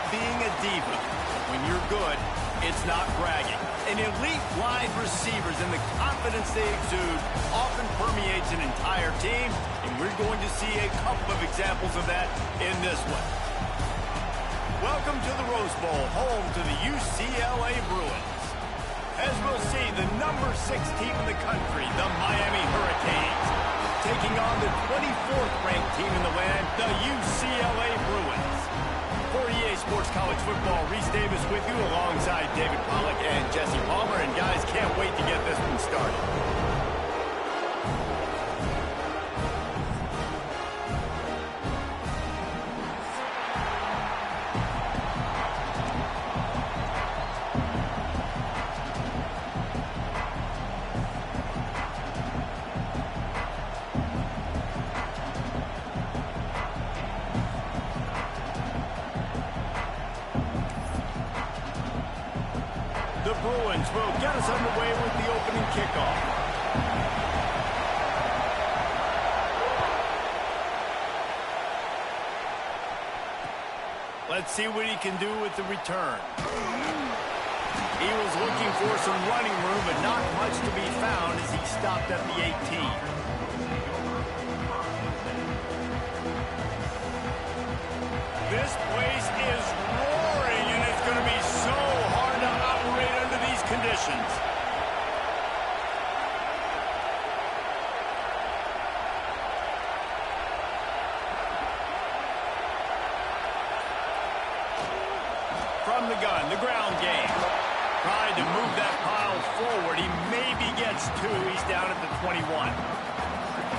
being a diva. When you're good, it's not bragging. And elite wide receivers and the confidence they exude often permeates an entire team, and we're going to see a couple of examples of that in this one. Welcome to the Rose Bowl, home to the UCLA Bruins. As we'll see, the number 6 team in the country, the Miami Hurricanes, taking on the 24th ranked team in the land, the UCLA Bruins. For EA Sports College Football, Reese Davis with you alongside David Pollack and Jesse Palmer. And guys, can't wait to get this one started. The Bruins will get us underway with the opening kickoff. Let's see what he can do with the return. He was looking for some running room, but not much to be found as he stopped at the 18. This place is roaring, and it's going to be so hard to operate under these conditions. From the gun, the ground game. Tried to move that pile forward. He maybe gets 2. He's down at the 21.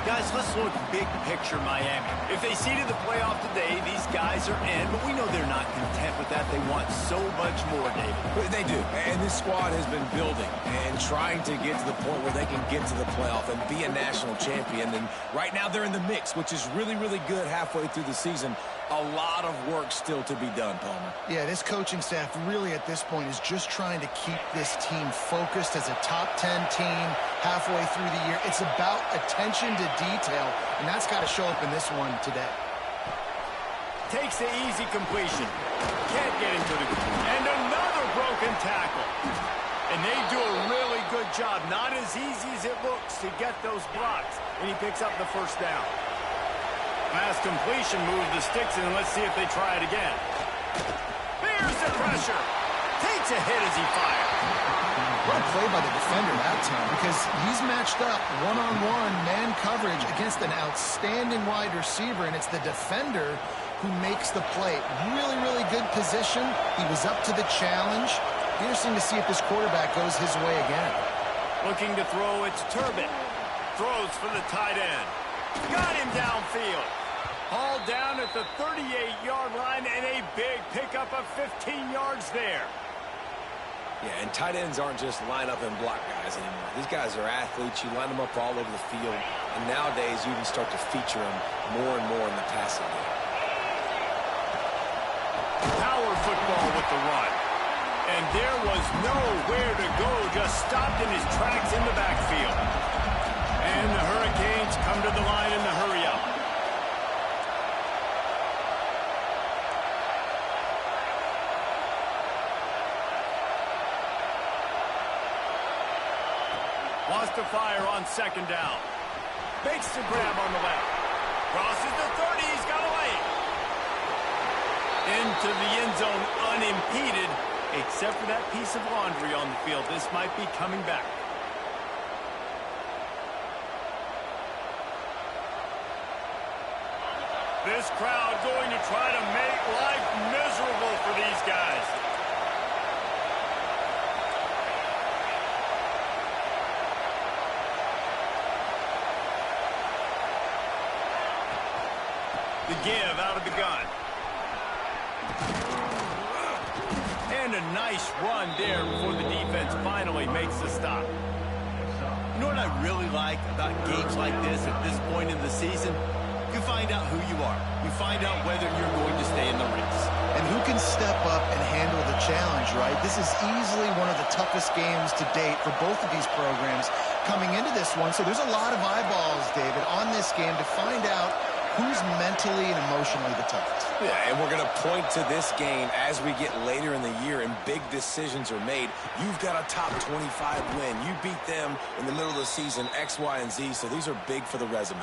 Guys, let's look big picture Miami. If they seeded the playoff today, these guys are in, but we know they're not content with that. They want so much more, David. They do, and this squad has been building and trying to get to the point where they can get to the playoff and be a national champion. And right now they're in the mix, which is really, really good halfway through the season. A lot of work still to be done, Palmer. Yeah, this coaching staff really at this point is just trying to keep this team focused as a top 10 team halfway through the year. It's about attention to detail, and that's got to show up in this one today. Takes the easy completion. Can't get into the... And another broken tackle. And they do a really good job. Not as easy as it looks to get those blocks. And he picks up the first down. Pass completion moves the sticks in, and let's see if they try it again. There's the pressure. Takes a hit as he fires. What a play by the defender that time, because he's matched up one-on-one man coverage against an outstanding wide receiver, and it's the defender who makes the play. Really, really good position. He was up to the challenge. Interesting to see if this quarterback goes his way again. Looking to throw, it's Turbin. Throws for the tight end. Got him downfield. Hauled down at the 38-yard line, and a big pickup of 15 yards there. Yeah, and tight ends aren't just line up and block guys anymore. These guys are athletes. You line them up all over the field, and nowadays you can start to feature them more and more in the passing game. Power football with the run. And there was nowhere to go, just stopped in his tracks in the backfield. And the Hurricanes come to the line in the hurry-up. Wants to fire on second down. Makes the grab on the left. Crosses the 30. He's got a lane. Into the end zone unimpeded, except for that piece of laundry on the field. This might be coming back. This crowd going to try to make life miserable for these guys. The give out of the gun. And a nice run there before the defense finally makes the stop. You know what I really like about games like this at this point in the season? You find out who you are. You find out whether you're going to stay in the race. And who can step up and handle the challenge, right? This is easily one of the toughest games to date for both of these programs coming into this one. So there's a lot of eyeballs, David, on this game to find out who's mentally and emotionally the toughest. Yeah, and we're going to point to this game as we get later in the year and big decisions are made. You've got a top 25 win. You beat them in the middle of the season, X, Y, and Z, so these are big for the resume.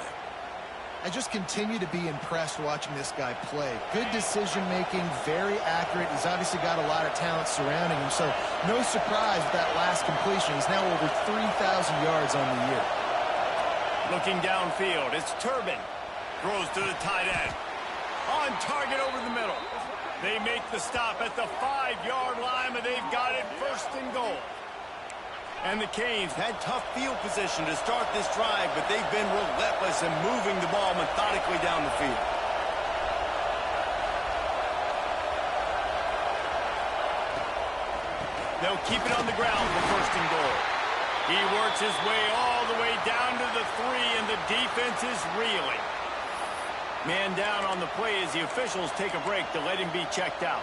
I just continue to be impressed watching this guy play. Good decision-making, very accurate. He's obviously got a lot of talent surrounding him, so no surprise with that last completion. He's now over 3,000 yards on the year. Looking downfield, it's Turbin. Throws to the tight end. On target over the middle. They make the stop at the 5-yard line, but they've got it first and goal. And the Canes had tough field position to start this drive, but they've been relentless in moving the ball methodically down the field. They'll keep it on the ground for first and goal. He works his way all the way down to the 3, and the defense is reeling. Man down on the play as the officials take a break to let him be checked out.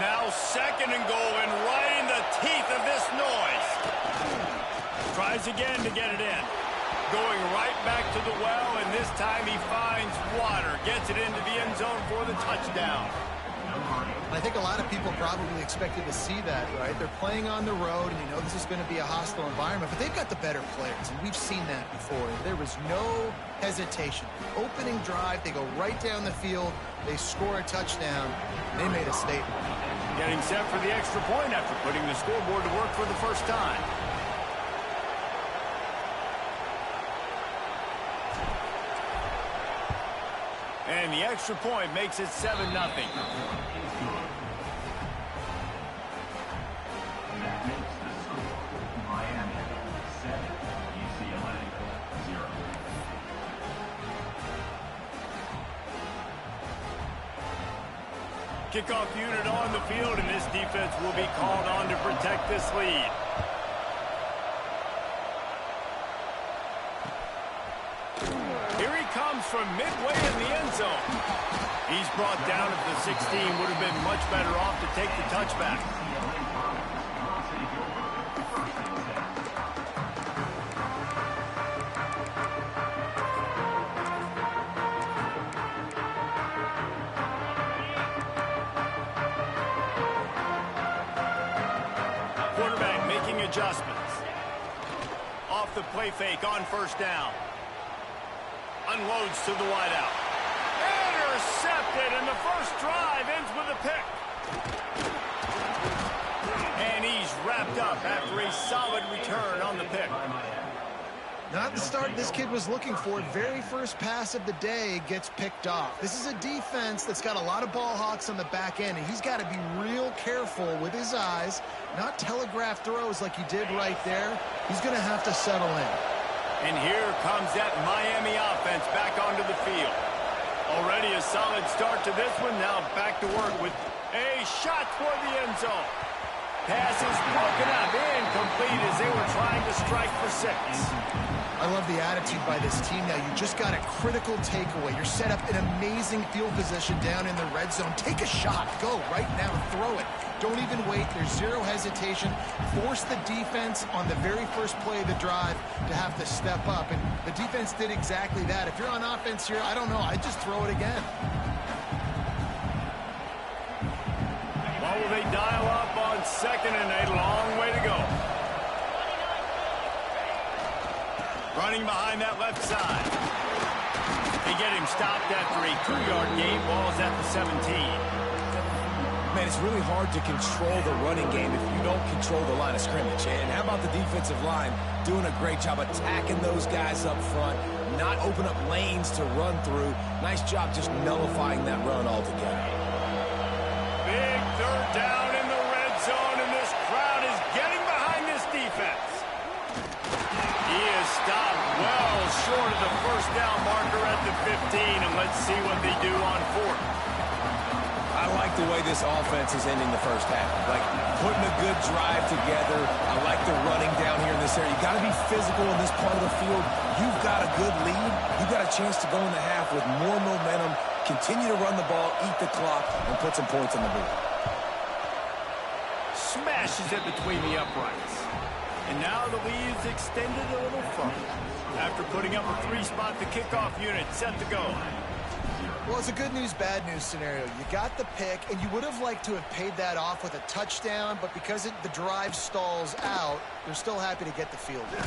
Now second and goal, and right in the teeth of this noise. Tries again to get it in. Going right back to the well, and this time he finds water. Gets it into the end zone for the touchdown. I think a lot of people probably expected to see that, right? They're playing on the road, and you know this is going to be a hostile environment, but they've got the better players, and we've seen that before. There was no hesitation. Opening drive, they go right down the field, they score a touchdown, they made a statement. Getting set for the extra point after putting the scoreboard to work for the first time. And the extra point makes it 7-0. Kickoff unit on the field, and this defense will be called on to protect this lead. Here he comes from midway in the end zone. He's brought down at the 16. Would have been much better off to take the touchback. Quarterback making adjustments. Off the play fake on first down. Unloads to the wideout. Intercepted, and the first drive ends with a pick. And he's wrapped up after a solid return on the pick. Not the start this kid was looking for. Very first pass of the day gets picked off. This is a defense that's got a lot of ball hawks on the back end, and he's got to be real careful with his eyes, not telegraph throws like he did right there. He's going to have to settle in. And here comes that Miami offense back onto the field. Already a solid start to this one. Now back to work with a shot toward the end zone. Pass is broken up, incomplete as they were trying to strike for 6. I love the attitude by this team now. You just got a critical takeaway. You're set up in amazing field position down in the red zone. Take a shot. Go right now. Throw it. Don't even wait. There's zero hesitation. Force the defense on the very first play of the drive to have to step up. And the defense did exactly that. If you're on offense here, I don't know. I'd just throw it again. Well, will they dial up on second and a long way to go? Running behind that left side. They get him stopped after a 2-yard gain. Ball's at the 17. Man, it's really hard to control the running game if you don't control the line of scrimmage. And how about the defensive line doing a great job attacking those guys up front, not open up lanes to run through. Nice job just nullifying that run altogether. Big third down in the red zone, and this crowd is getting behind this defense. He is stopped well short of the first down marker at the 15, and let's see what they do on 4th. I like the way this offense is ending the first half. Like, putting a good drive together. I like the running down here in this area. You've got to be physical in this part of the field. You've got a good lead. You've got a chance to go in the half with more momentum Continue to run the ball, eat the clock, and put some points on the board. Smashes it between the uprights. And now the lead is extended a little further. After putting up a 3-spot, the kickoff unit set to go. Well, it's a good news, bad news scenario. You got the pick, and you would have liked to have paid that off with a touchdown, but because the drive stalls out, they're still happy to get the field goal.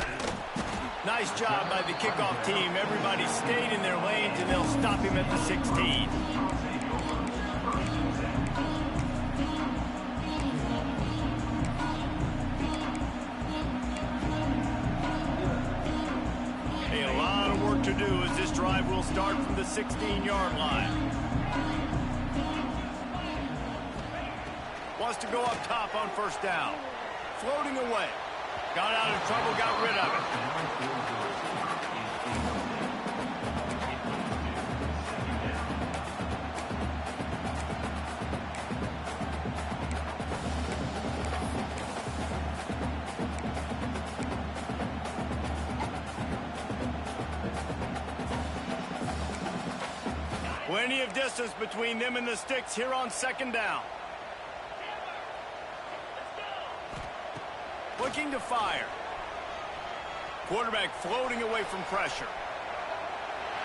Nice job by the kickoff team. Everybody stayed in their lanes, and they'll stop him at the 16. A lot of work to do as this drive will start from the 16-yard line. Wants to go up top on first down. Floating away. Got out of trouble, got rid of it. Plenty of distance between them and the sticks here on second down. Looking to fire. Quarterback floating away from pressure.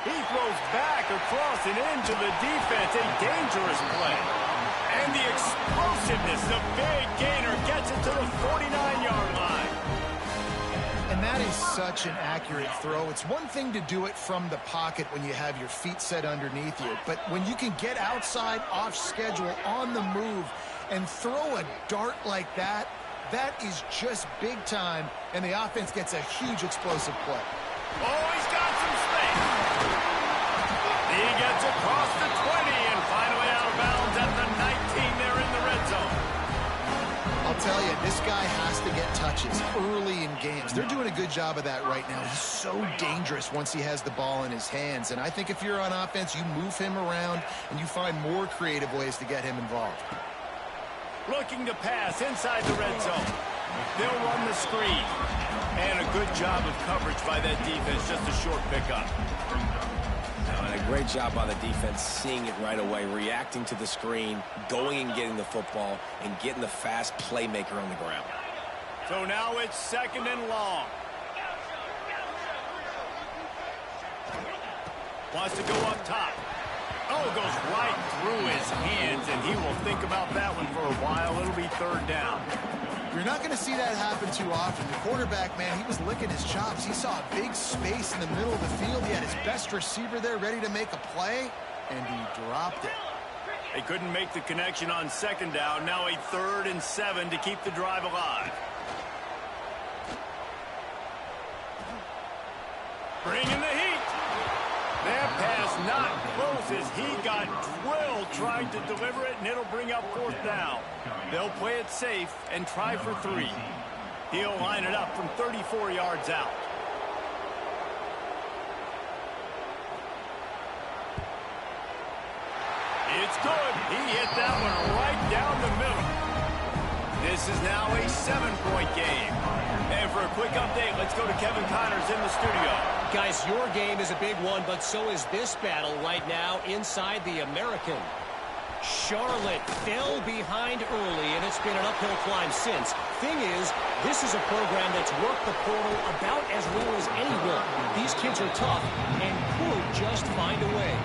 He throws back across and into the defense. A dangerous play. And the explosiveness, the big gainer gets it to the 49-yard line. And that is such an accurate throw. It's one thing to do it from the pocket when you have your feet set underneath you, but when you can get outside, off schedule, on the move, and throw a dart like that, that is just big time, and the offense gets a huge explosive play. Oh, he's got some space. He gets across the 20 and finally out of bounds at the 19 there in the red zone. I'll tell you, this guy has to get touches early in games. They're doing a good job of that right now. He's so dangerous once he has the ball in his hands. And I think if you're on offense, you move him around and you find more creative ways to get him involved. Looking to pass inside the red zone. They'll run the screen. And a good job of coverage by that defense. Just a short pickup. And a great job by the defense seeing it right away, reacting to the screen, going and getting the football, and getting the fast playmaker on the ground. So now it's second and long. Wants to go up top. Oh, goes right through his hands, and he will think about that one for a while. It'll be third down. You're not going to see that happen too often. The quarterback, man, he was licking his chops. He saw a big space in the middle of the field. He had his best receiver there ready to make a play, and he dropped it. They couldn't make the connection on second down. Now a 3rd and 7 to keep the drive alive. Bringing the heat. That pass not close as he got drilled trying to deliver it, and it'll bring up 4th down. They'll play it safe and try for 3. He'll line it up from 34 yards out. It's good. He hit that one right down the middle. This is now a 7-point game. And for a quick update, let's go to Kevin Connors in the studio. Guys, your game is a big one, but so is this battle right now inside the American. Charlotte fell behind early, and it's been an uphill climb since. Thing is, this is a program that's worked the portal about as well as anyone. These kids are tough and could just find a way.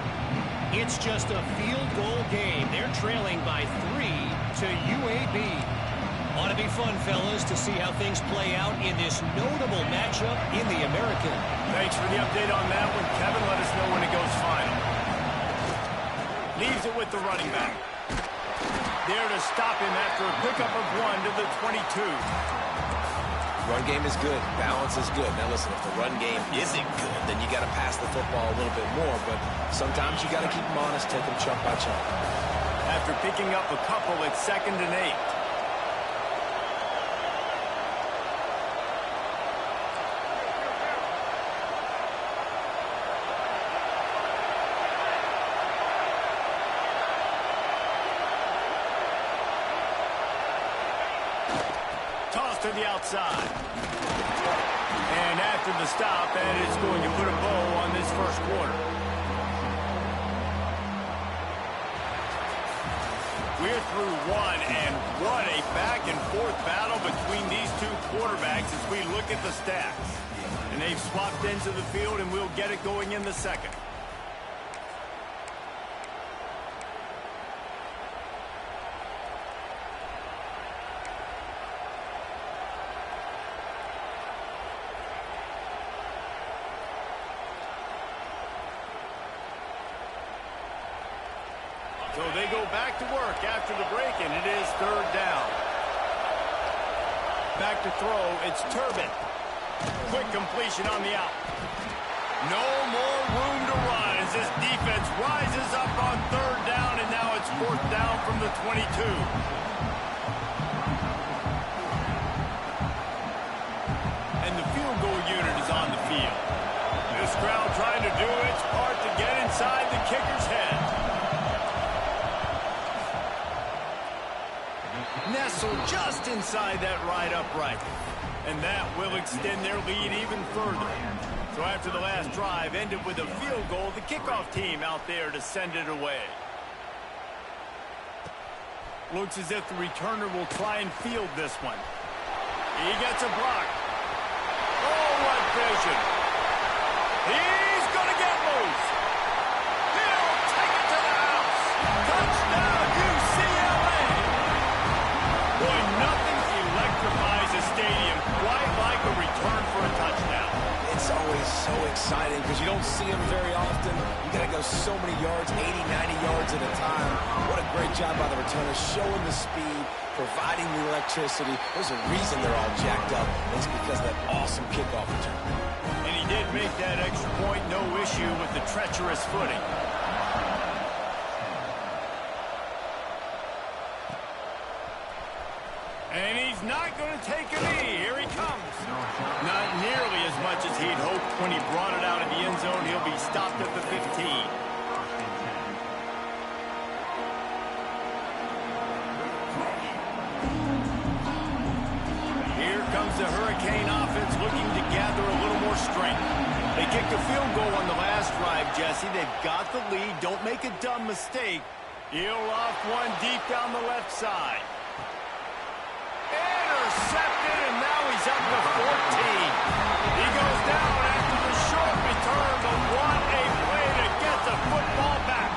It's just a field goal game. They're trailing by 3 to UAB. Ought to be fun, fellas, to see how things play out in this notable matchup in the American. Thanks for the update on that one, Kevin. Let us know when it goes final. Leaves it with the running back. There to stop him after a pickup of 1 to the 22. Run game is good. Balance is good. Now, listen, if the run game isn't good, then you got to pass the football a little bit more. But sometimes you got to keep them honest, take them chunk by chunk. After picking up a couple, it's 2nd and 8. To the outside. And after the stop, that is going to put a bow on this first quarter. We're through one, and what a back-and-forth battle between these two quarterbacks as we look at the stats. And they've swapped into the field, and we'll get it going in the second. So they go back to work after the break, and it is third down. Back to throw, it's Turbin. Quick completion on the out. No more room to run as this defense rises up on third down, and now it's fourth down from the 22. And the field goal unit is on the field. This crowd trying to do its part to get inside the kicker's head. Nestled just inside that right upright. And that will extend their lead even further. So after the last drive ended with a field goal, the kickoff team out there to send it away. Looks as if the returner will try and field this one. He gets a block. Oh, what vision. He's going to get loose. He'll take it to the house. Touchdown, UCLA. Boy, nothing electrifies a stadium quite like a return for a touchdown. It's always so exciting because you don't see them very often. You got to go so many yards, 80, 90 yards at a time. What a great job by the returner, showing the speed, providing the electricity. There's a reason they're all jacked up. It's because of that awesome kickoff return. And he did make that extra point, no issue with the treacherous footing. And he's not going to take a knee. Here he comes. Not nearly as much as he'd hoped when he brought it out of the end zone. He'll be stopped at the 15. Here comes the Hurricane offense looking to gather a little more strength. They kicked a field goal on the last drive, Jesse. They've got the lead. Don't make a dumb mistake. He'll off one deep down the left side. Intercepted, and now he's up to 14. He goes down after the short return, but what a play to get the football back.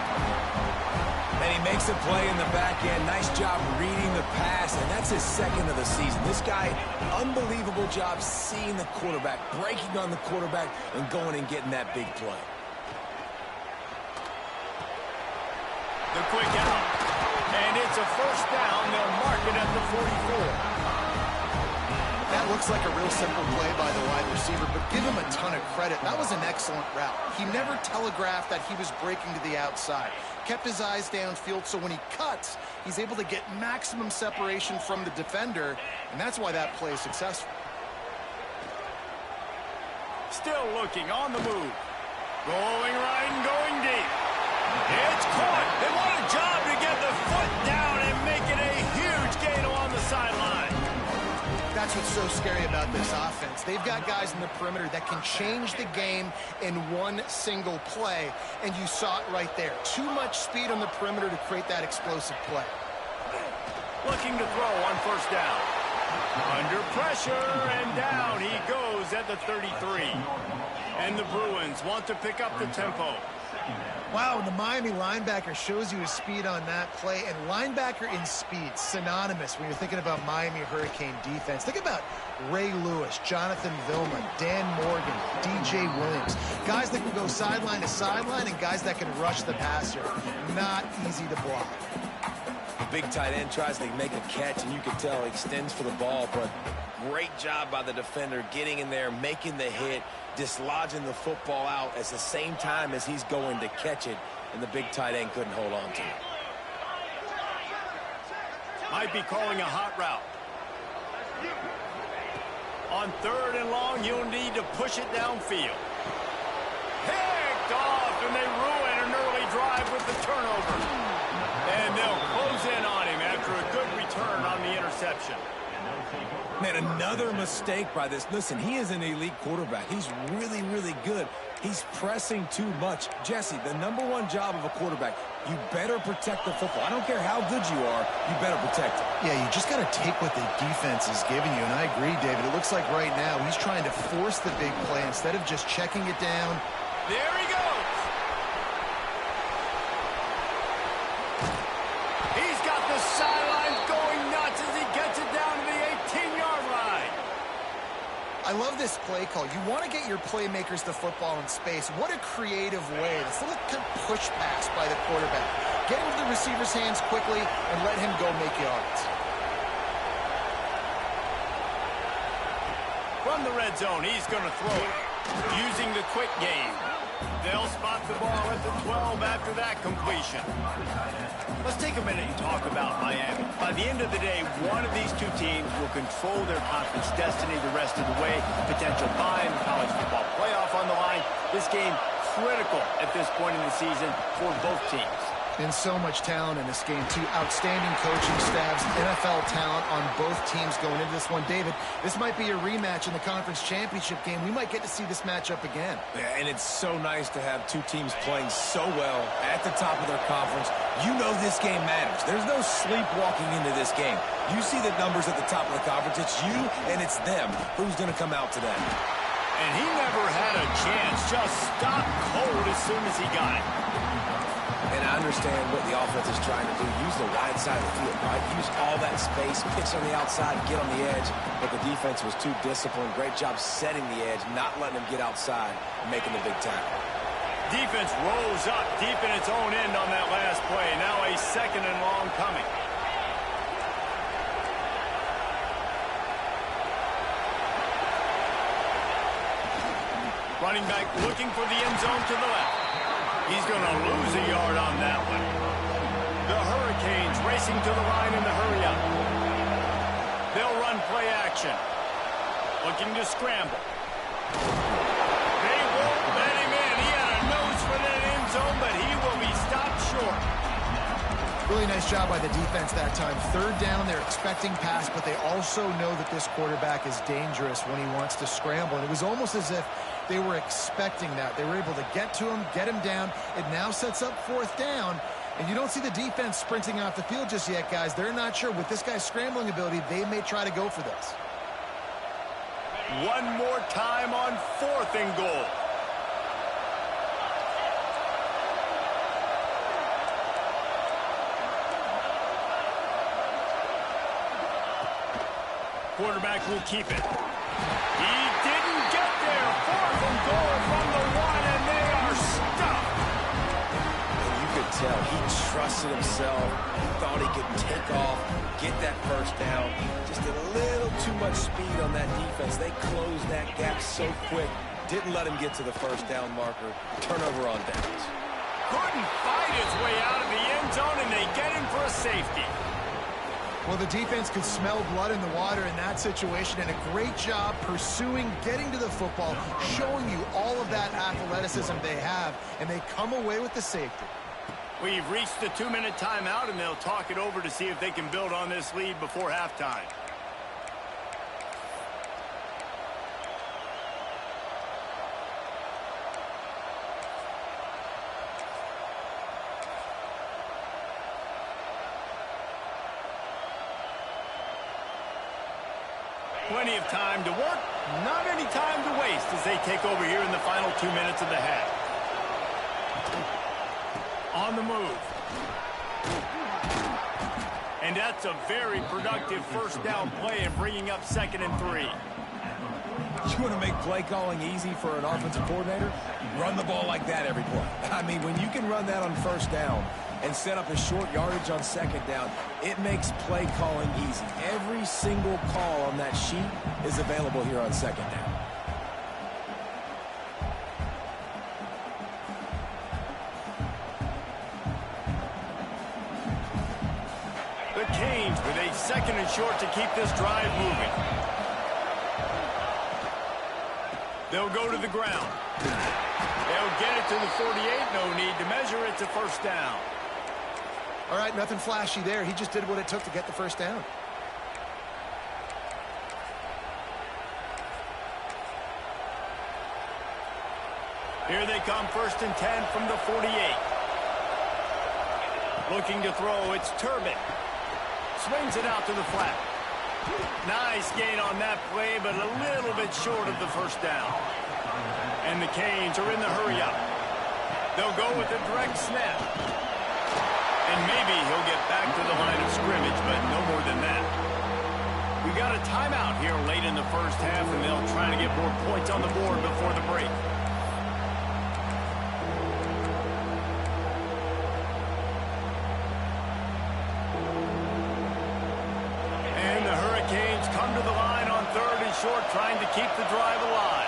And he makes a play in the back end. Nice job reading the pass, and that's his second of the season. This guy, unbelievable job seeing the quarterback, breaking on the quarterback, and going and getting that big play. The quick out. And it's a first down. They'll mark it at the 44. That looks like a real simple play by the wide receiver, but give him a ton of credit. That was an excellent route. He never telegraphed that he was breaking to the outside. Kept his eyes downfield, so when he cuts, he's able to get maximum separation from the defender, and that's why that play is successful. Still looking on the move. Going right and going deep. It's caught. They want a job to get the foot down and make it a huge gain along the sideline. That's what's so scary about this offense. They've got guys in the perimeter that can change the game in one single play, and you saw it right there. Too much speed on the perimeter to create that explosive play. Looking to throw on first down. Under pressure, and down he goes at the 33. And the Bruins want to pick up the tempo. Wow, the Miami linebacker shows you his speed on that play, and linebacker in speed, synonymous when you're thinking about Miami Hurricane defense. Think about Ray Lewis, Jonathan Vilma, Dan Morgan, DJ Williams. Guys that can go sideline to sideline and guys that can rush the passer. Not easy to block. The big tight end tries to make a catch, and you can tell he extends for the ball, but great job by the defender getting in there, making the hit, dislodging the football out at the same time as he's going to catch it, and the big tight end couldn't hold on to it. Might be calling a hot route. On third and long, you'll need to push it downfield. Picked off, and they ruin an early drive with the turnover. And they'll close in on him after a good return on the interception. Man, another mistake by this. Listen, he is an elite quarterback. He's really, really good. He's pressing too much. Jesse, the #1 job of a quarterback, you better protect the football. I don't care how good you are, you better protect it. Yeah, you just got to take what the defense is giving you, and I agree, David. It looks like right now he's trying to force the big play instead of just checking it down. There he goes. He's got the sidelines going nuts as he gets it down to the 18-yard line. I love this play call. You want to get your playmakers the football in space. What a creative way. This little push pass by the quarterback. Get into the receiver's hands quickly and let him go make yards. From the red zone, he's going to throw it using the quick game. They'll spot the ball at the 12 after that completion. Let's take a minute and talk about Miami. By the end of the day, one of these two teams will control their conference destiny the rest of the way. Potential bye in the college football playoff on the line. This game critical at this point in the season for both teams. And so much talent in this game, too. Outstanding coaching staffs, NFL talent on both teams going into this one. David, this might be a rematch in the conference championship game. We might get to see this matchup again. Yeah, and it's so nice to have two teams playing so well at the top of their conference. You know this game matters. There's no sleepwalking into this game. You see the numbers at the top of the conference. It's you and it's them. Who's going to come out today? And he never had a chance. Just stopped cold as soon as he got it. And I understand what the offense is trying to do. Use the wide side of the field, right? Use all that space, pitch on the outside, get on the edge. But the defense was too disciplined. Great job setting the edge, not letting him get outside and making the big tackle. Defense rolls up deep in its own end on that last play. Now a 2nd and long coming. Running back looking for the end zone to the left. He's going to lose a yard on that one. The Hurricanes racing to the line in the hurry-up. They'll run play action. Looking to scramble. They won't let him in. He had a nose for that end zone, but he will be stopped short. Really nice job by the defense that time. 3rd down, they're expecting pass, but they also know that this quarterback is dangerous when he wants to scramble. And it was almost as if they were expecting that. They were able to get to him, get him down. It now sets up 4th down. And you don't see the defense sprinting off the field just yet, guys. They're not sure. With this guy's scrambling ability, they may try to go for this. One more time on 4th and goal. Quarterback will keep it. He didn't get there. 4th and goal from the 1, and they are stuffed. And you could tell he trusted himself. He thought he could take off, get that 1st down. Just a little too much speed on that defense. They closed that gap so quick. Didn't let him get to the 1st down marker. Turnover on downs. Couldn't fight his way out of the end zone, and they get him for a safety. Well, the defense could smell blood in the water in that situation, and a great job pursuing, getting to the football, showing you all of that athleticism they have, and they come away with the safety. We've reached the 2-minute timeout, and they'll talk it over to see if they can build on this lead before halftime. Plenty of time to work, not any time to waste as they take over here in the final 2 minutes of the half. On the move. And that's a very productive 1st down play and bringing up 2nd and 3. You want to make play calling easy for an offensive coordinator? Run the ball like that every play. I mean, when you can run that on 1st down and set up a short yardage on 2nd down, it makes play calling easy. Every single call on that sheet is available here on 2nd down. The Canes with a 2nd and short to keep this drive moving. They'll go to the ground. They'll get it to the 48. No need to measure. It's a 1st down. All right, nothing flashy there. He just did what it took to get the 1st down. Here they come, 1st and 10 from the 48. Looking to throw, it's Turbin. Swings it out to the flat. Nice gain on that play, but a little bit short of the first down. And the Canes are in the hurry-up. They'll go with a direct snap. And maybe he'll get back to the line of scrimmage, but no more than that. We got a timeout here late in the first half, and they'll try to get more points on the board before the break. And the Hurricanes come to the line on 3rd and short, trying to keep the drive alive.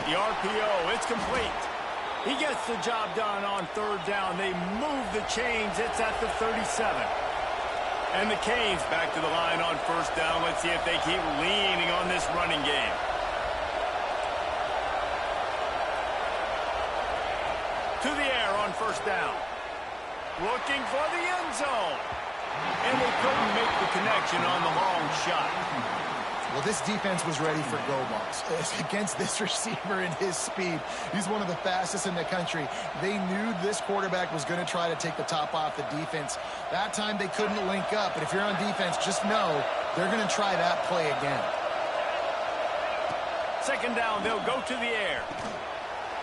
The RPO, it's complete. He gets the job done on 3rd down. They move the chains. It's at the 37. And the Canes back to the line on 1st down. Let's see if they keep leaning on this running game. To the air on 1st down. Looking for the end zone. And they couldn't make the connection on the long shot. Well, this defense was ready for go balls. Against this receiver and his speed, he's one of the fastest in the country. They knew this quarterback was going to try to take the top off the defense. That time they couldn't link up, but if you're on defense, just know they're going to try that play again. 2nd down, they'll go to the air.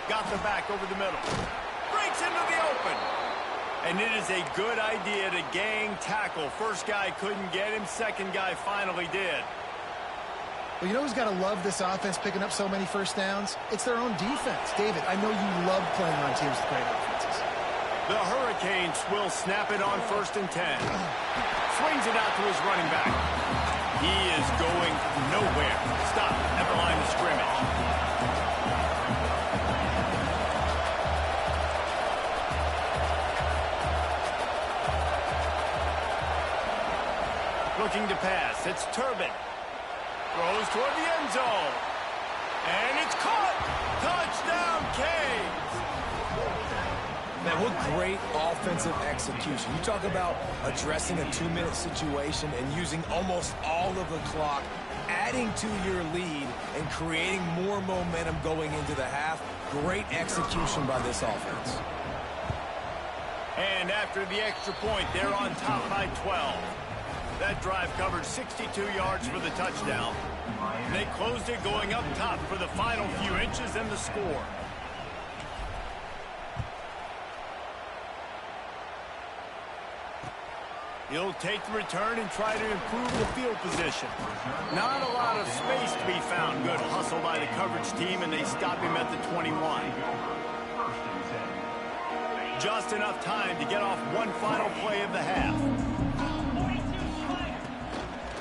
Got the back over the middle. Breaks into the open. And it is a good idea to gang tackle. First guy couldn't get him. Second guy finally did. Well, you know who's got to love this offense picking up so many 1st downs? It's their own defense. David, I know you love playing on teams with great offenses. The Hurricanes will snap it on 1st and 10. Swings it out to his running back. He is going nowhere. Stop at the line of scrimmage. Looking to pass. It's Turbin. Throws toward the end zone. And it's caught. Touchdown, Canes. Man, what great offensive execution. You talk about addressing a 2-minute situation and using almost all of the clock, adding to your lead and creating more momentum going into the half. Great execution by this offense. And after the extra point, they're on top by 12. That drive covered 62 yards for the touchdown. They closed it going up top for the final few inches and the score. He'll take the return and try to improve the field position. Not a lot of space to be found. Good hustle by the coverage team, and they stop him at the 21. Just enough time to get off one final play of the half.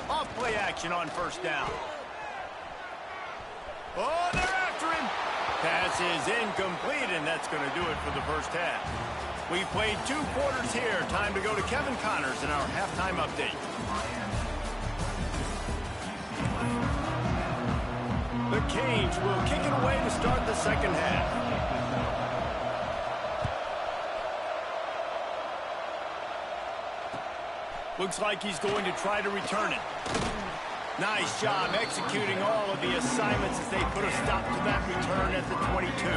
Off-play action on 1st down. Oh, they're after him. Pass is incomplete, and that's going to do it for the first half. We played 2 quarters here. Time to go to Kevin Connors in our halftime update. The Canes will kick it away to start the second half. Looks like he's going to try to return it. Nice job executing all of the assignments as they put a stop to that return at the 22.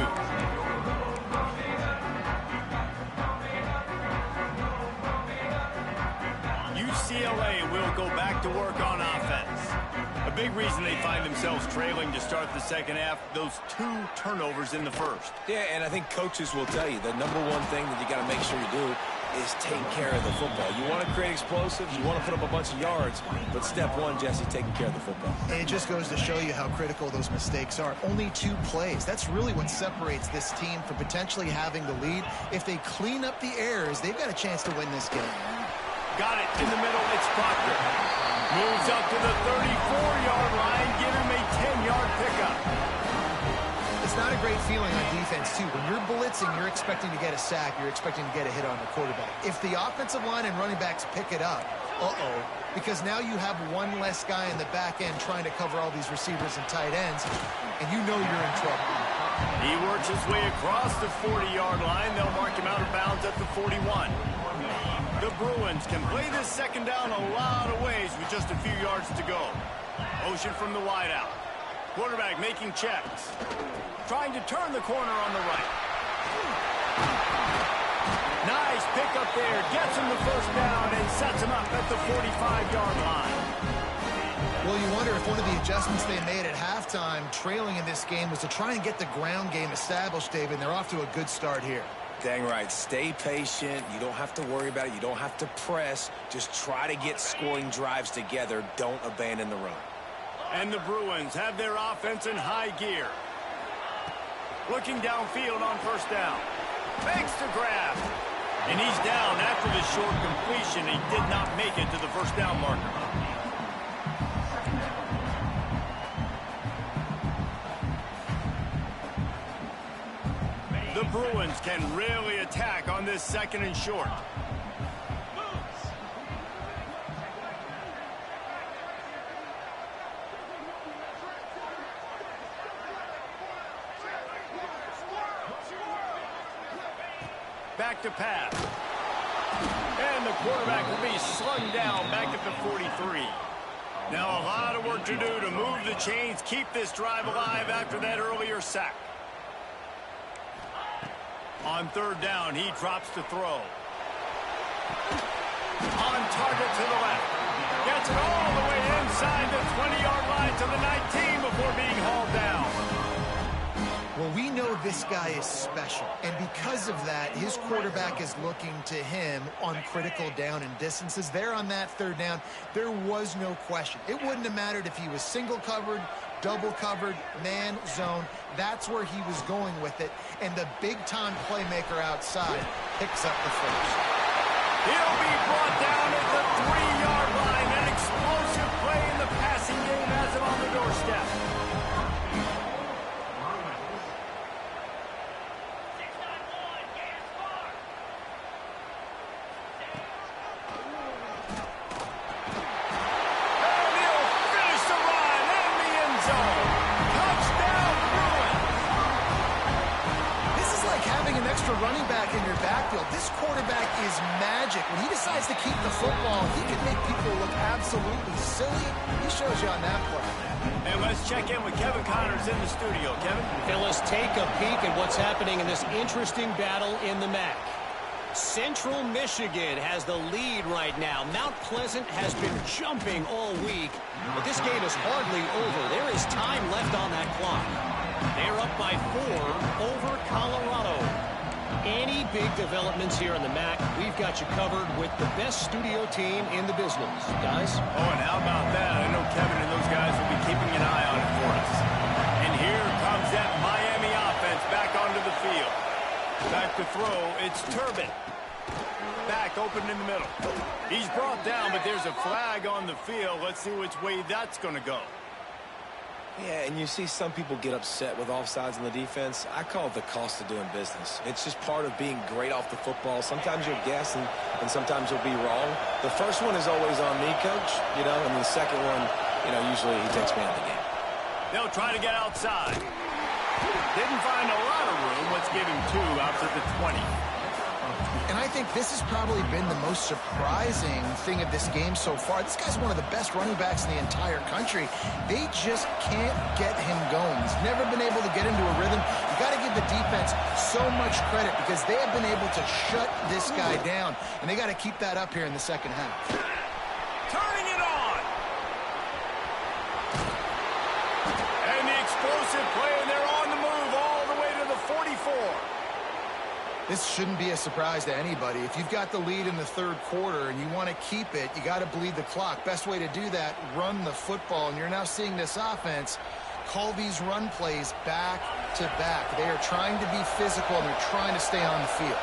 UCLA will go back to work on offense. A big reason they find themselves trailing to start the second half, those 2 turnovers in the first. Yeah, and I think coaches will tell you the number one thing that you got to make sure you do is take care of the football. You want to create explosives, you want to put up a bunch of yards, but step one, Jesse, taking care of the football. And it just goes to show you how critical those mistakes are. Only 2 plays. That's really what separates this team from potentially having the lead. If they clean up the errors, they've got a chance to win this game. Got it in the middle. It's Proctor. Moves up to the 34-yard line. Give him a 10-yard pickup. It's not a great feeling on defense, too. When you're blitzing, you're expecting to get a sack. You're expecting to get a hit on the quarterback. If the offensive line and running backs pick it up, because now you have one less guy in the back end trying to cover all these receivers and tight ends, and you know you're in trouble. He works his way across the 40-yard line. They'll mark him out of bounds at the 41. The Bruins can play this second down a lot of ways with just a few yards to go. Motion from the wideout. Quarterback making checks. Trying to turn the corner on the right. Nice pick up there. Gets him the first down and sets him up at the 45-yard line. Well, you wonder if one of the adjustments they made at halftime, trailing in this game, was to try and get the ground game established, David, and they're off to a good start here. Dang right. Stay patient. You don't have to worry about it. You don't have to press. Just try to get scoring drives together. Don't abandon the run. And the Bruins have their offense in high gear. Looking downfield on first down. Makes the grab. And he's down after the short completion. He did not make it to the first down marker. The Bruins can really attack on this second and short. Back to pass. And the quarterback will be slung down back at the 43. Now a lot of work to do to move the chains, keep this drive alive after that earlier sack. On third down, he drops to throw. On target to the left. Gets it all the way inside the 20-yard line to the 19 before being hauled down. Well, we know this guy is special, and because of that, his quarterback is looking to him on critical down and distances. There on that third down, there was no question. It wouldn't have mattered if he was single covered, double covered, man, zone. That's where he was going with it, and the big-time playmaker outside picks up the first. He'll be brought down at the 3-yard line. An explosive play in the passing game has him on the doorstep. Running back in your backfield. This quarterback is magic. When he decides to keep the football, he can make people look absolutely silly. He shows you on that play. And let's check in with Kevin Connors in the studio. Kevin? Phyllis, take a peek at what's happening in this interesting battle in the MAC. Central Michigan has the lead right now. Mount Pleasant has been jumping all week, but this game is hardly over. There is time left on that clock. They're up by 4 over Colorado. Any big developments here in the MAC, we've got you covered with the best studio team in the business. Guys? Oh, and how about that? I know Kevin and those guys will be keeping an eye on it for us. And here comes that Miami offense back onto the field. Back to throw, it's Turbin. Back open in the middle. He's brought down, but there's a flag on the field. Let's see which way that's going to go. Yeah, and you see some people get upset with offsides in the defense. I call it the cost of doing business. It's just part of being great off the football. Sometimes you'll guess, and sometimes you'll be wrong. The first one is always on me, Coach, and the second one, usually he takes me out of the game. They'll try to get outside. Didn't find a lot of room. Let's give him 2 out to the 20. And I think this has probably been the most surprising thing of this game so far. This guy's one of the best running backs in the entire country. They just can't get him going. He's never been able to get into a rhythm. You got to give the defense so much credit because they have been able to shut this guy down. And they got to keep that up here in the second half. Turning it on. And the explosive play, and they're on the move all the way to the 44. This shouldn't be a surprise to anybody. If you've got the lead in the third quarter and you want to keep it, you got to bleed the clock. Best way to do that, run the football. And you're now seeing this offense call these run plays back to back. They are trying to be physical, and they're trying to stay on the field.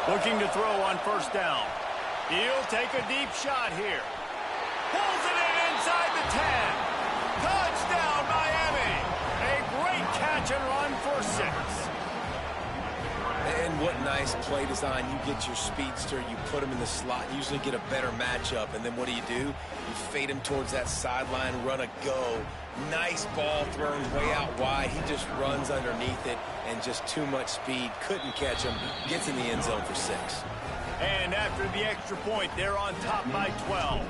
Looking to throw on first down. He'll take a deep shot here. Pulls it in inside the 10. Touchdown, Miami. A great catch and run for 6. And what nice play design. You get your speedster, you put him in the slot, usually get a better matchup, and then what do? You fade him towards that sideline, run a go. Nice ball thrown way out wide. He just runs underneath it, and just too much speed. Couldn't catch him. Gets in the end zone for 6. And after the extra point, they're on top by 12.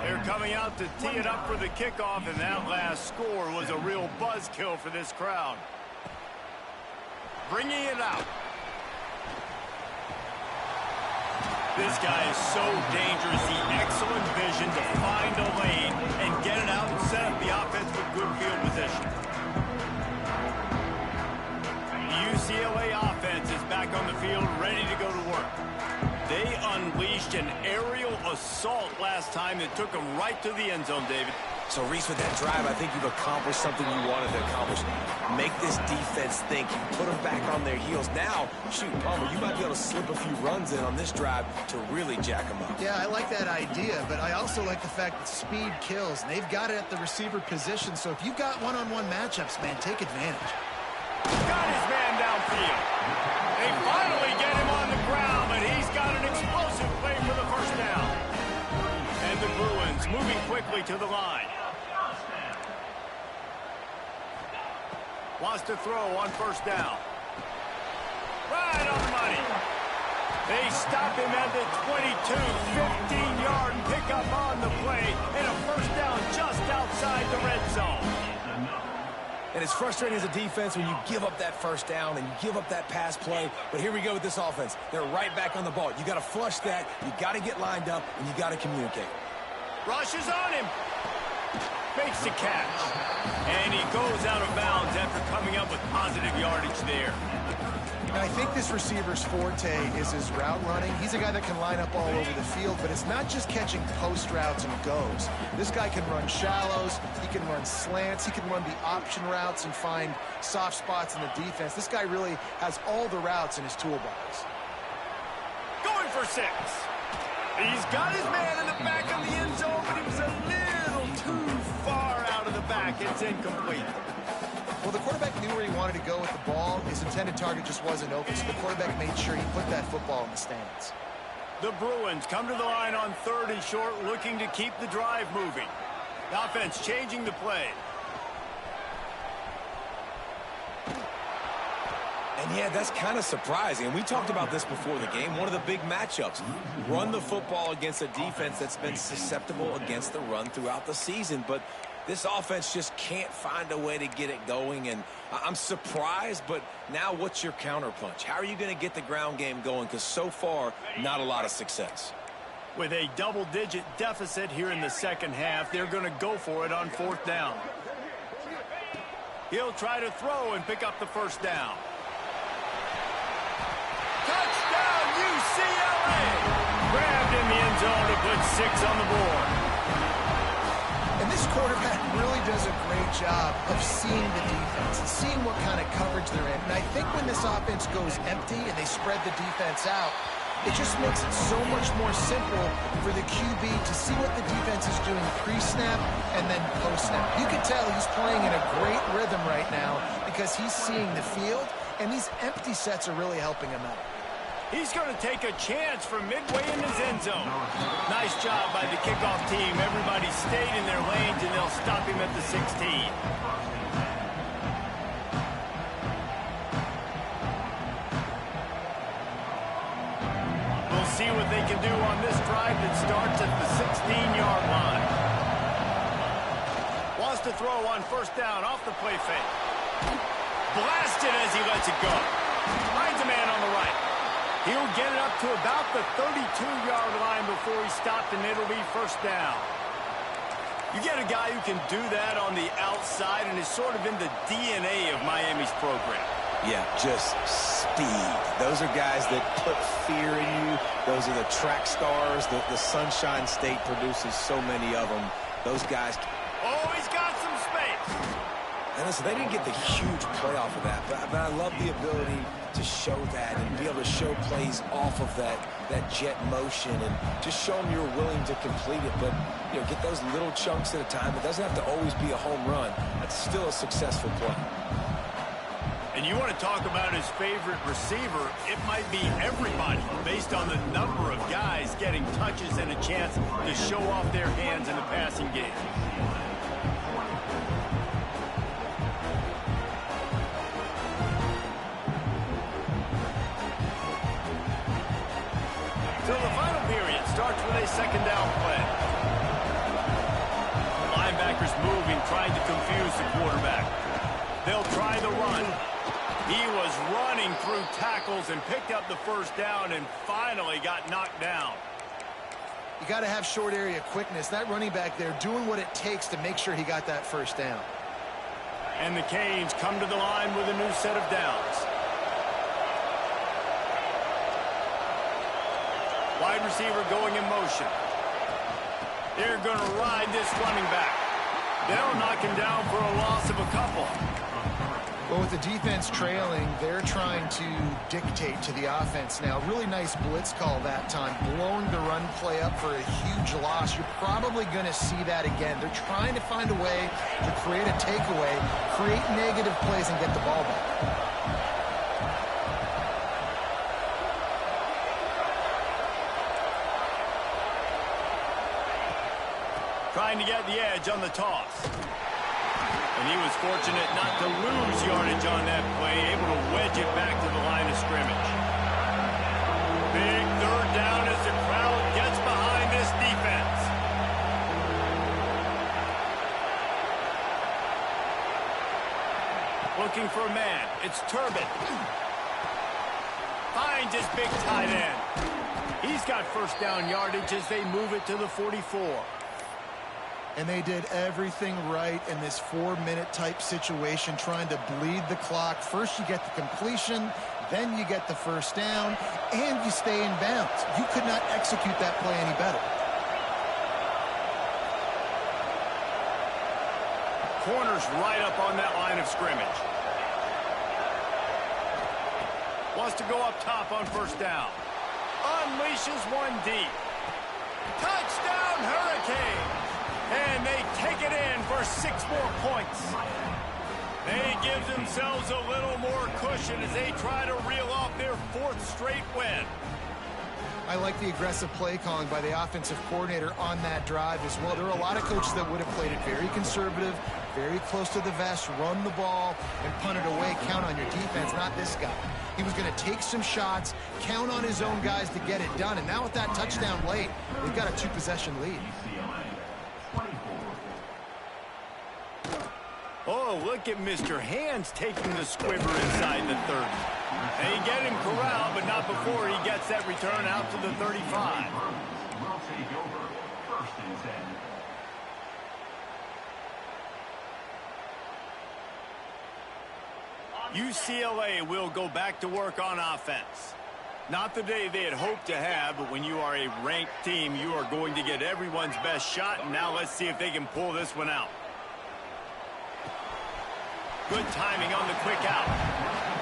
They're coming out to tee it up for the kickoff, and that last score was a real buzzkill for this crowd. Bringing it out. This guy is so dangerous. He excellent vision to find a lane and get it out and set up the offense with good field position. The UCLA offense is back on the field, ready to go to work. They unleashed an aerial assault last time that took them right to the end zone, David. So, Reese, with that drive, I think you've accomplished something you wanted to accomplish. Make this defense think. You put them back on their heels. Now, shoot, Palmer, you might be able to slip a few runs in on this drive to really jack them up. Yeah, I like that idea, but I also like the fact that speed kills. And they've got it at the receiver position, so if you've got one-on-one matchups, man, take advantage. Got his man downfield. They finally get him on the ground, but he's got an explosive play for the first down. And the Bruins moving quickly to the line. Wants to throw on first down. Right on the money. They stop him at the 22, 15-yard pickup on the play, and a first down just outside the red zone. And it's frustrating as a defense when you give up that first down and you give up that pass play. But here we go with this offense. They're right back on the ball. You got to flush that. You got to get lined up, and you got to communicate. Rushes on him. Makes the catch. And he goes out of bounds after coming up with positive yardage there. And I think this receiver's forte is his route running. He's a guy that can line up all over the field, but it's not just catching post routes and goes. This guy can run shallows, he can run slants, he can run the option routes and find soft spots in the defense. This guy really has all the routes in his toolbox. Going for 6. He's got his man in the back of the end zone, but he was a little too far out of the back. It's incomplete. Well, the quarterback knew where he wanted to go with the ball. His intended target just wasn't open, so the quarterback made sure he put that football in the stands. The Bruins come to the line on 3rd and short, looking to keep the drive moving. The offense changing the play. And, yeah, that's kind of surprising. And we talked about this before the game. One of the big matchups. Run the football against a defense that's been susceptible against the run throughout the season. But this offense just can't find a way to get it going. And I'm surprised, but now what's your counterpunch? How are you going to get the ground game going? Because so far, not a lot of success. With a double-digit deficit here in the second half, they're going to go for it on 4th down. He'll try to throw and pick up the first down. Touchdown, UCLA! Grabbed in the end zone to put 6 on the board. And this quarterback really does a great job of seeing the defense and seeing what kind of coverage they're in. And I think when this offense goes empty and they spread the defense out, it just makes it so much more simple for the QB to see what the defense is doing pre-snap and then post-snap. You can tell he's playing in a great rhythm right now because he's seeing the field, and these empty sets are really helping him out. He's going to take a chance from midway in his end zone. Nice job by the kickoff team. Everybody stayed in their lanes, and they'll stop him at the 16. We'll see what they can do on this drive that starts at the 16-yard line. Wants to throw on first down off the play fake. Blasted as he lets it go. Finds a man on the right. He'll get it up to about the 32-yard line before he stopped, and it'll be first down. You get a guy who can do that on the outside and is sort of in the DNA of Miami's program. Yeah, just speed. Those are guys that put fear in you. Those are the track stars. The Sunshine State produces so many of them. Those guys. Oh, he's got some space. And listen, they didn't get the huge play off of that, but I love the ability to show that and be able to show plays off of that jet motion and just show them you're willing to complete it. But, you know, get those little chunks at a time. It doesn't have to always be a home run. That's still a successful play. And And you want to talk about his favorite receiver, it might be everybody based on the number of guys getting touches and a chance to show off their hands in the passing game. So the final period starts with a second down play. Linebackers moving, trying to confuse the quarterback. They'll try the run. He was running through tackles and picked up the first down and finally got knocked down. You got to have short area quickness. That running back there doing what it takes to make sure he got that first down. And the Canes come to the line with a new set of downs. Wide receiver going in motion. They're going to ride this running back. They'll knock him down for a loss of a couple. Well, with the defense trailing, they're trying to dictate to the offense now. Really nice blitz call that time, blowing the run play up for a huge loss. You're probably going to see that again. They're trying to find a way to create a takeaway, create negative plays, and get the ball back. Trying to get the edge on the toss. And he was fortunate not to lose yardage on that play, able to wedge it back to the line of scrimmage. Big third down as the crowd gets behind this defense. Looking for a man. It's Turbin. Finds his big tight end. He's got first down yardage as they move it to the 44. And they did everything right in this 4-minute type situation, trying to bleed the clock. First you get the completion, then you get the first down, and you stay in bounds. You could not execute that play any better. Corner's right up on that line of scrimmage. Wants to go up top on first down. Unleashes one deep. Touchdown, Hurricanes! And they take it in for 6 more points. They give themselves a little more cushion as they try to reel off their 4th straight win. I like the aggressive play calling by the offensive coordinator on that drive as well. There are a lot of coaches that would have played it very conservative, very close to the vest, run the ball, and punt it away. Count on your defense, not this guy. He was going to take some shots, count on his own guys to get it done. And now with that touchdown late, they've got a 2-possession lead. Oh, look at Mr. Hands taking the squibber inside the 30. They get him corralled, but not before he gets that return out to the 35. Will take over 1st and 10. UCLA will go back to work on offense. Not the day they had hoped to have, but when you are a ranked team, you are going to get everyone's best shot, and now let's see if they can pull this one out. Good timing on the quick out.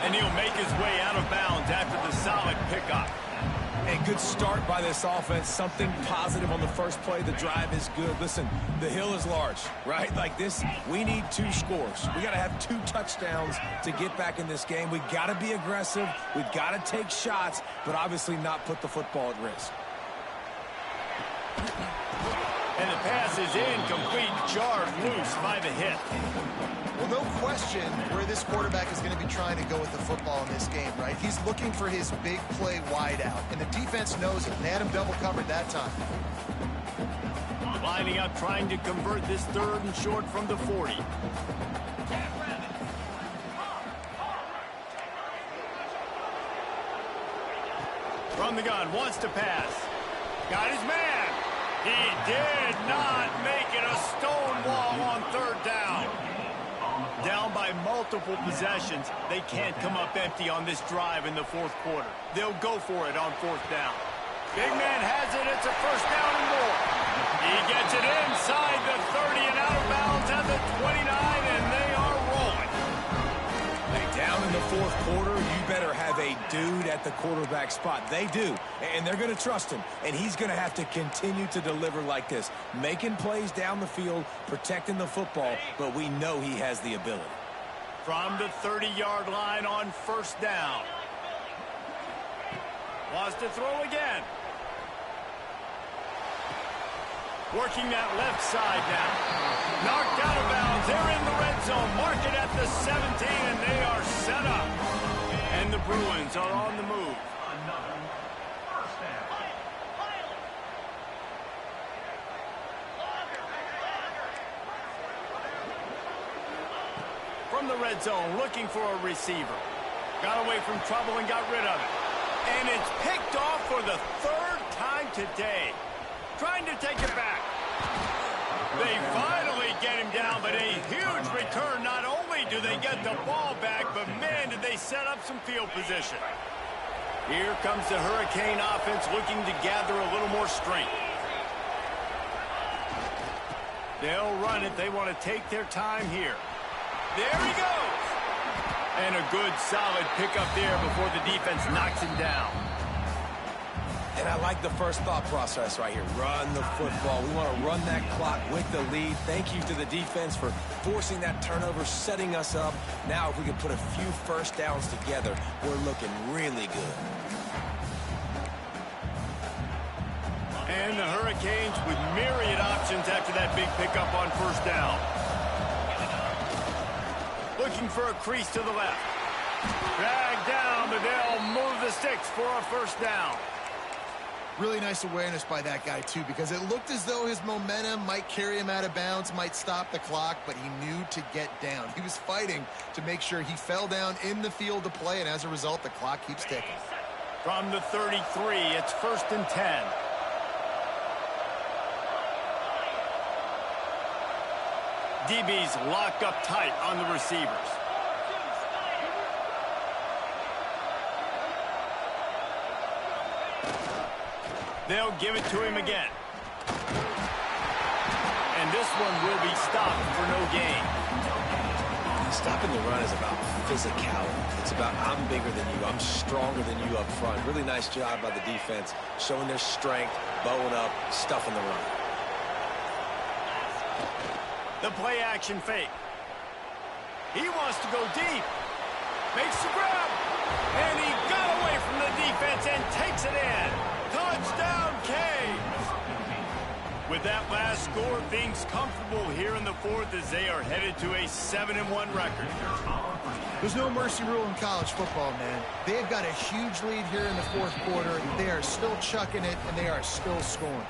And he'll make his way out of bounds after the solid pickup. A good start by this offense. Something positive on the first play. The drive is good. Listen, the hill is large, right? Like this, we need 2 scores. We got to have 2 touchdowns to get back in this game. We got to be aggressive. We've got to take shots, but obviously not put the football at risk. And the pass is incomplete, jarred loose by the hit. Well, no question where this quarterback is going to be trying to go with the football in this game, right? He's looking for his big play wide out, and the defense knows it. They had him double covered that time. Lining up, trying to convert this 3rd and short from the 40. From the gun, wants to pass. Got his man. He did not make it. A stone wall on 3rd down. Down by multiple possessions. They can't come up empty on this drive in the 4th quarter. They'll go for it on 4th down. Big man has it. It's a first down and more. He gets it inside the 30 and out of bounds at the 29, and they are rolling. Hey, down in the 4th quarter, you better have a dude at the quarterback spot. They do, and they're going to trust him, and he's going to have to continue to deliver like this, making plays down the field, protecting the football, but we know he has the ability. From the 30-yard line on first down. Wants to throw again. Working that left side now. Knocked out of bounds. They're in the red zone. Mark it at the 17, and they are set up. And the Bruins are on the move. Another first down. From the red zone, looking for a receiver. Got away from trouble and got rid of it. And it's picked off for the third time today. Trying to take it back. They finally get him down, but a huge return. Not only do they get the ball back, but man, did they set up some field position. Here comes the Hurricane offense looking to gather a little more strength. They'll run it. They want to take their time here. There he goes. And a good, solid pickup there before the defense knocks him down. And I like the first thought process right here. Run the football. We want to run that clock with the lead. Thank you to the defense for forcing that turnover, setting us up. Now, if we can put a few first downs together, we're looking really good. And the Hurricanes with myriad options after that big pickup on first down. Looking for a crease to the left. Dragged down, but they'll move the sticks for a first down. Really nice awareness by that guy, too, because it looked as though his momentum might carry him out of bounds, might stop the clock, but he knew to get down. He was fighting to make sure he fell down in the field to play, and as a result, the clock keeps ticking. From the 33, it's 1st and 10. DB's locked up tight on the receivers. They'll give it to him again. And this one will be stopped for no gain. Stopping the run is about physicality. It's about I'm bigger than you. I'm stronger than you up front. Really nice job by the defense, showing their strength, bowing up, stuffing the run. The play action fake. He wants to go deep. Makes the grab. And he got away from the defense and takes it in. Touchdown, Canes. With that last score, things comfortable here in the fourth as they are headed to a 7-1 record. There's no mercy rule in college football, man. They've got a huge lead here in the fourth quarter. They are still chucking it, and they are still scoring.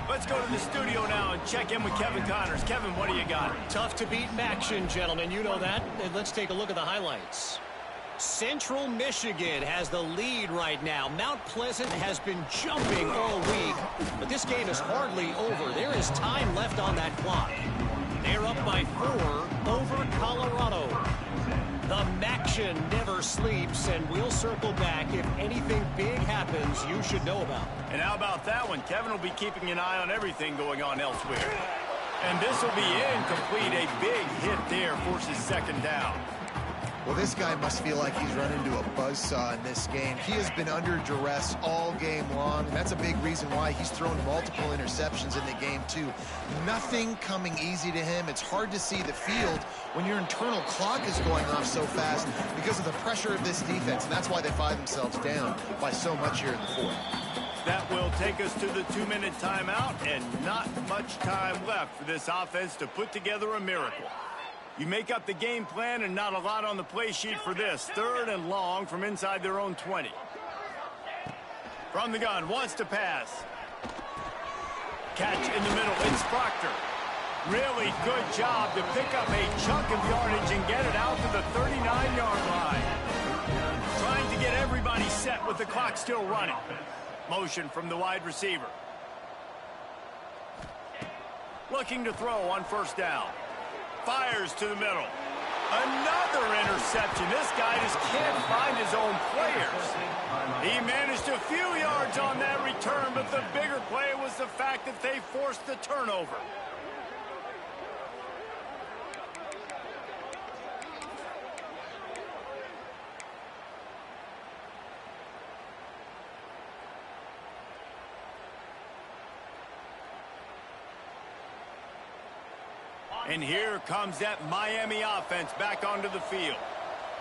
Let's go to the studio now and check in with Kevin Connors. Kevin, what do you got? Tough to beat action, gentlemen. You know that. And let's take a look at the highlights. Central Michigan has the lead right now. Mount Pleasant has been jumping all week, but this game is hardly over. There is time left on that clock. They're up by 4 over Colorado. The Maction never sleeps, and we'll circle back if anything big happens you should know about. And how about that one? Kevin will be keeping an eye on everything going on elsewhere. And this will be incomplete. A big hit there forces second down. Well, this guy must feel like he's run into a buzzsaw in this game. He has been under duress all game long. That's a big reason why he's thrown multiple interceptions in the game, too. Nothing coming easy to him. It's hard to see the field when your internal clock is going off so fast because of the pressure of this defense, and that's why they find themselves down by so much here in the fourth. That will take us to the 2-minute timeout, and not much time left for this offense to put together a miracle. You make up the game plan and not a lot on the play sheet for this. 3rd and long from inside their own 20. From the gun, wants to pass. Catch in the middle, it's Proctor. Really good job to pick up a chunk of yardage and get it out to the 39-yard line. Trying to get everybody set with the clock still running. Motion from the wide receiver. Looking to throw on first down. Fires to the middle. Another interception. This guy just can't find his own players. He managed a few yards on that return, but the bigger play was the fact that they forced the turnover. And here comes that Miami offense back onto the field.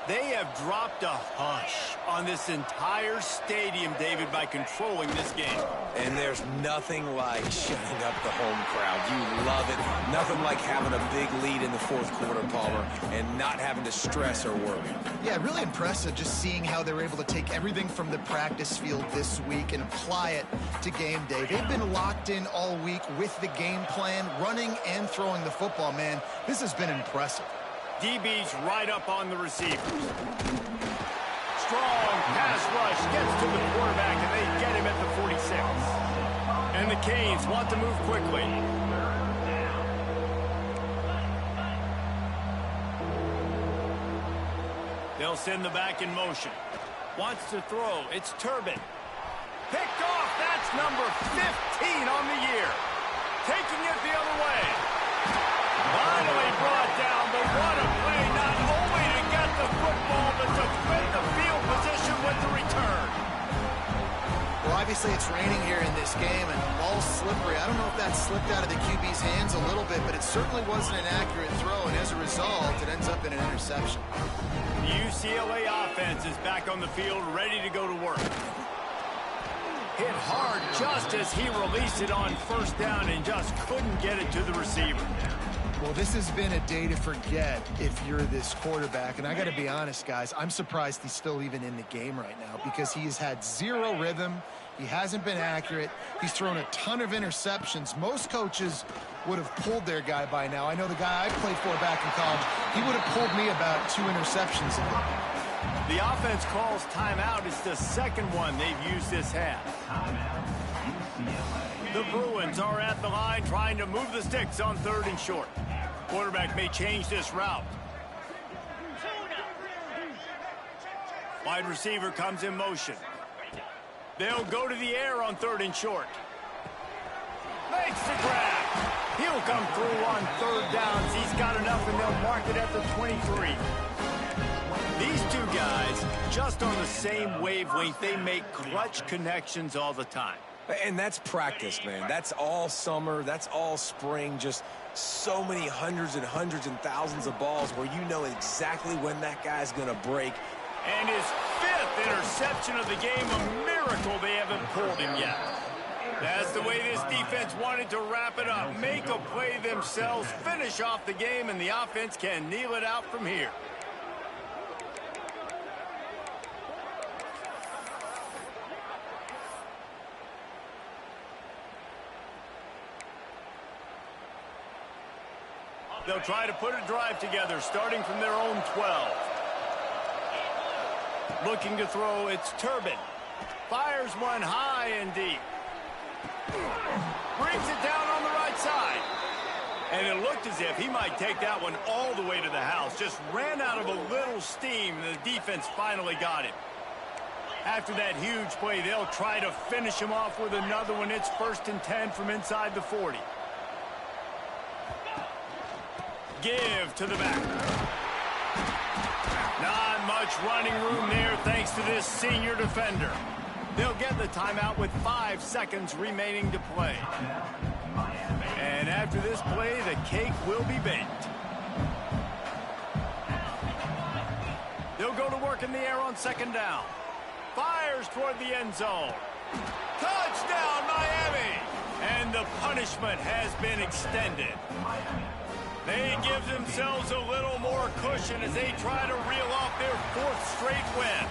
They have dropped a hush on this entire stadium, David, by controlling this game. And there's nothing like shutting up the home crowd. You love it. Nothing like having a big lead in the fourth quarter, Palmer, and not having to stress or worry. Yeah, really impressive just seeing how they were able to take everything from the practice field this week and apply it to game day. They've been locked in all week with the game plan, running and throwing the football, man. This has been impressive. DB's right up on the receivers. Strong pass rush gets to the quarterback, and they get him at the 46. And the Canes want to move quickly. They'll send the back in motion. Wants to throw. It's Turbin. Picked off. That's number 15 on the year. Taking it the other way. Finally brought down, but what a play, not only to get the football, but to win the field position with the return. Well, obviously it's raining here in this game, and the ball's slippery. I don't know if that slipped out of the QB's hands a little bit, but it certainly wasn't an accurate throw, and as a result, it ends up in an interception. The UCLA offense is back on the field, ready to go to work. Hit hard just as he released it on first down and just couldn't get it to the receiver. Well, this has been a day to forget if you're this quarterback. And I got to be honest, guys, I'm surprised he's still even in the game right now because he has had zero rhythm. He hasn't been accurate. He's thrown a ton of interceptions. Most coaches would have pulled their guy by now. I know the guy I played for back in college, he would have pulled me about 2 interceptions ago. The offense calls timeout. It's the second one they've used this half. The Bruins are at the line trying to move the sticks on 3rd and short. Quarterback may change this route. Wide receiver comes in motion. They'll go to the air on 3rd and short. Makes the grab. He'll come through on 3rd downs. He's got enough, and they'll mark it at the 23. These two guys, just on the same wavelength, they make clutch connections all the time. And that's practice, man. That's all summer. That's all spring. Just so many hundreds and thousands of balls where you know exactly when that guy's going to break. And his 5th interception of the game, a miracle they haven't pulled him yet. That's the way this defense wanted to wrap it up. Make a play themselves, finish off the game, and the offense can kneel it out from here. They'll try to put a drive together, starting from their own 12. Looking to throw, it's Turbin. Fires one high and deep. Brings it down on the right side. And it looked as if he might take that one all the way to the house. Just ran out of a little steam, and the defense finally got him. After that huge play, they'll try to finish him off with another one. It's 1st and 10 from inside the 40. Give to the back. Not much running room there thanks to this senior defender. They'll get the timeout with 5 seconds remaining to play. And after this play, the cake will be baked. They'll go to work in the air on 2nd down. Fires toward the end zone. Touchdown, Miami! And the punishment has been extended. They give themselves a little more cushion as they try to reel off their 4th straight win.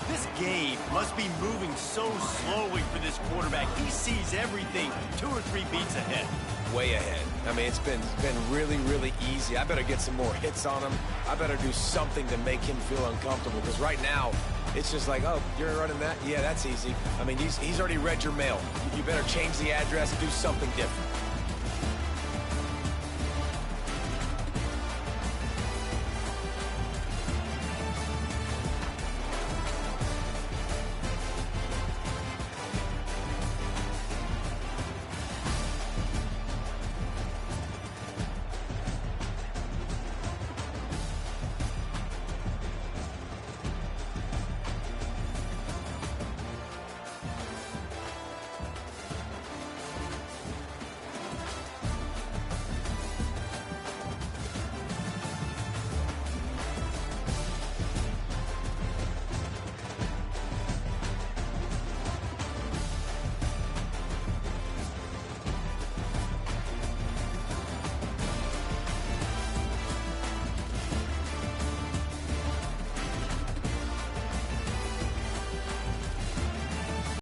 This game must be moving so slowly for this quarterback. He sees everything 2 or 3 beats ahead. Way ahead. I mean, it's been really, really easy. I better get some more hits on him. I better do something to make him feel uncomfortable because right now, it's just like, oh, you're running that? Yeah, that's easy. I mean, he's already read your mail. You better change the address, do something different.